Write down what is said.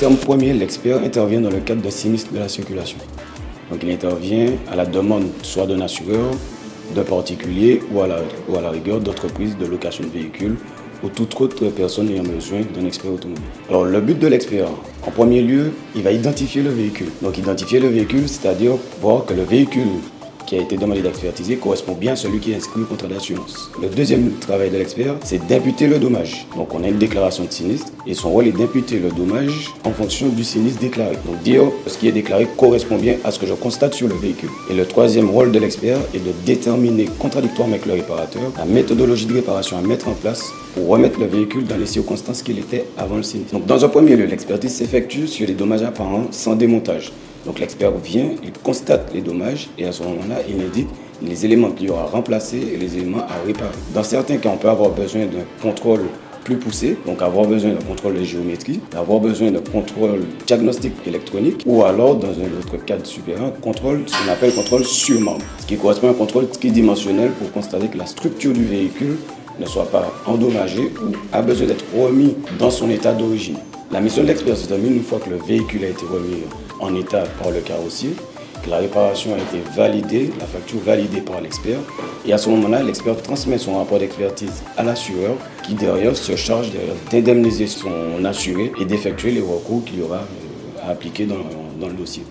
terme premier, l'expert intervient dans le cadre d'un sinistre de la circulation. Donc il intervient à la demande soit d'un assureur, d'un particulier ou à la rigueur d'entreprises de location de véhicules ou toute autre personne ayant besoin d'un expert automobile. Alors le but de l'expert, en premier lieu, il va identifier le véhicule. Donc identifier le véhicule, c'est-à-dire voir que le véhicule qui a été demandé d'expertiser correspond bien à celui qui est inscrit au contrat d'assurance. Le deuxième travail de l'expert, c'est d'imputer le dommage. Donc on a une déclaration de sinistre et son rôle est d'imputer le dommage en fonction du sinistre déclaré. Donc dire ce qui est déclaré correspond bien à ce que je constate sur le véhicule. Et le troisième rôle de l'expert est de déterminer contradictoirement avec le réparateur la méthodologie de réparation à mettre en place pour remettre le véhicule dans les circonstances qu'il était avant le sinistre. Donc dans un premier lieu, l'expertise s'effectue sur les dommages apparents sans démontage. Donc l'expert vient, il constate les dommages et à ce moment-là, il indique les éléments qu'il y aura remplacés et les éléments à réparer. Dans certains cas, on peut avoir besoin d'un contrôle plus poussé, donc avoir besoin d'un contrôle de géométrie, avoir besoin d'un contrôle diagnostic électronique ou alors, dans un autre cadre supérieur, contrôle, ce qu'on appelle contrôle sur membre, ce qui correspond à un contrôle tridimensionnel pour constater que la structure du véhicule ne soit pas endommagée ou a besoin d'être remis dans son état d'origine. La mission de l'expert se termine une fois que le véhicule a été remis en état par le carrossier, que la réparation a été validée, la facture validée par l'expert. Et à ce moment-là, l'expert transmet son rapport d'expertise à l'assureur qui derrière se charge d'indemniser son assuré et d'effectuer les recours qu'il y aura à appliquer dans le dossier.